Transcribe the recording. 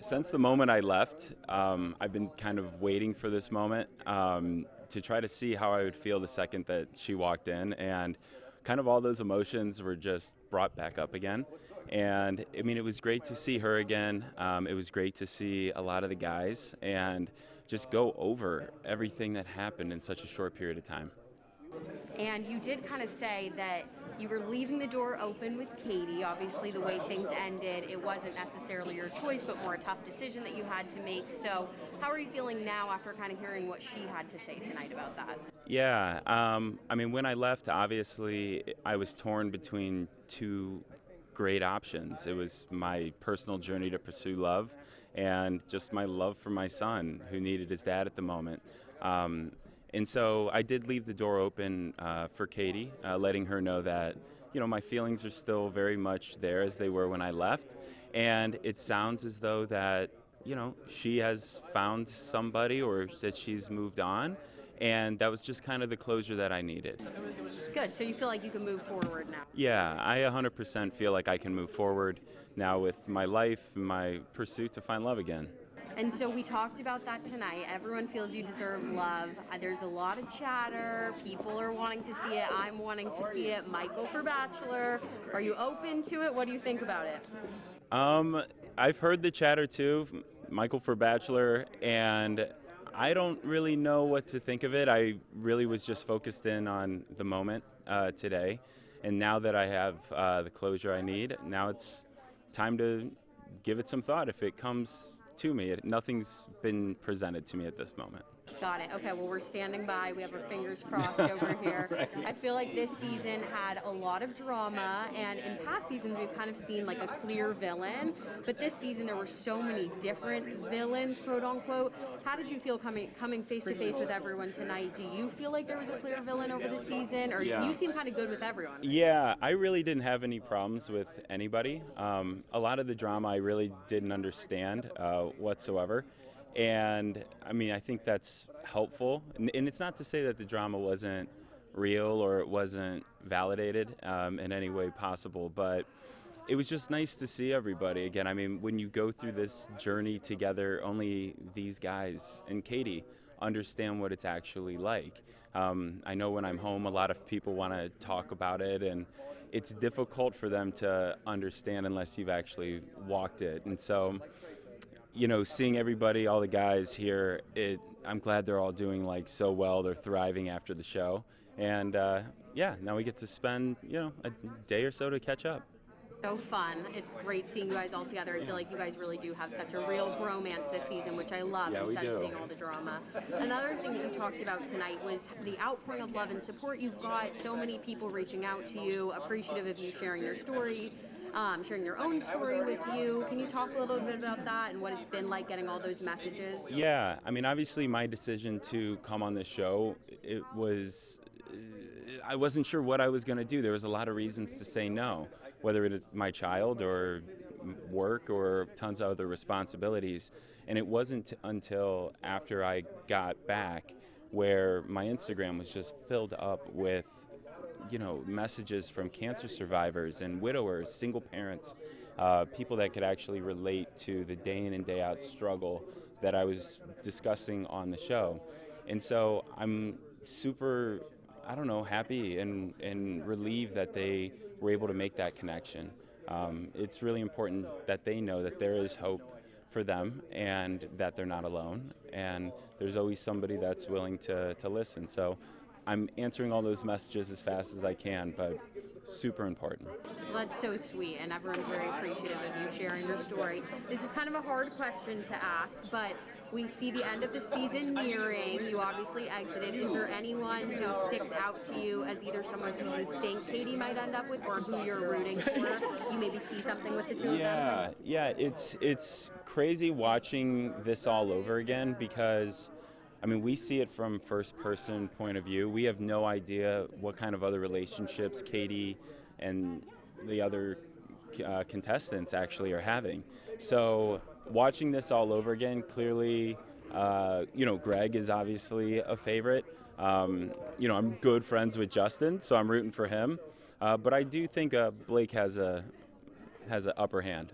Since the moment I left, I've been kind of waiting for this moment to try to see how I would feel the second that she walked in, and kind of all those emotions were just brought back up again. And I mean, it was great to see her again. It was great to see a lot of the guys and just go over everything that happened in such a short period of time. And you did kind of say that you were leaving the door open with Katie. Obviously, the way things ended, it wasn't necessarily your choice, but more a tough decision that you had to make. So how are you feeling now after kind of hearing what she had to say tonight about that? Yeah, I mean, when I left, obviously, I was torn between two great options. It was my personal journey to pursue love and just my love for my son, who needed his dad at the moment. Um, and so I did leave the door open for Katie, letting her know that, my feelings are still very much there as they were when I left. And it sounds as though that, she has found somebody or that she's moved on. And that was just kind of the closure that I needed. Good. So you feel like you can move forward now? Yeah, I 100% feel like I can move forward now with my life, my pursuit to find love again. And so we talked about that tonight. Everyone feels you deserve love. There's a lot of chatter. People are wanting to see it. I'm wanting to see it. Michael for Bachelor. Are you open to it? What do you think about it? I've heard the chatter too, Michael for Bachelor, and I don't really know what to think of it. I really was just focused in on the moment today. And now that I have the closure I need, now it's time to give it some thought if it comes to me. Nothing's been presented to me at this moment. Got it. Okay, well, we're standing by. We have our fingers crossed over here. Right. I feel like this season had a lot of drama, and in past seasons, we've kind of seen like a clear villain. But this season, there were so many different villains, quote unquote. How did you feel coming face to face with everyone tonight? Do you feel like there was a clear villain over the season, or you seem kind of good with everyone? Yeah, I really didn't have any problems with anybody. A lot of the drama I really didn't understand whatsoever. And I mean, I think that's helpful. And it's not to say that the drama wasn't real or it wasn't validated in any way possible, but it was just nice to see everybody again. I mean, when you go through this journey together, only these guys and Katie understand what it's actually like. I know when I'm home, a lot of people want to talk about it, and it's difficult for them to understand unless you've actually walked it. And so, seeing everybody, all the guys here, I'm glad they're all doing like so well. They're thriving after the show. And now we get to spend, a day or so to catch up. So fun. It's great seeing you guys all together. I feel like you guys really do have such a real bromance this season, which I love instead of seeing all the drama. Another thing that you talked about tonight was the outpouring of love and support. You've got so many people reaching out to you, appreciative of you sharing your story. Sharing your own story with you. Can you talk a little bit about that and what it's been like getting all those messages? Yeah, I mean, obviously my decision to come on this show, I wasn't sure what I was going to do. There was a lot of reasons to say no, whether it is my child or work or tons of other responsibilities. And it wasn't until after I got back where my Instagram was just filled up with messages from cancer survivors and widowers, single parents, people that could actually relate to the day in and day out struggle that I was discussing on the show. And so I'm super, happy and relieved that they were able to make that connection. It's really important that they know that there is hope for them and that they're not alone. And there's always somebody that's willing to listen. So I'm answering all those messages as fast as I can, but super important. Well, that's so sweet, and everyone's very appreciative of you sharing your story. This is kind of a hard question to ask, but we see the end of the season nearing. You obviously exited. Is there anyone who sticks out to you as either someone who you think Katie might end up with or who you're rooting for? You maybe see something with the two of them? Yeah, it's crazy watching this all over again because we see it from first-person point of view. We have no idea what kind of other relationships Katie and the other contestants actually are having. So watching this all over again, clearly, Greg is obviously a favorite. I'm good friends with Justin, so I'm rooting for him. But I do think Blake has an upper hand.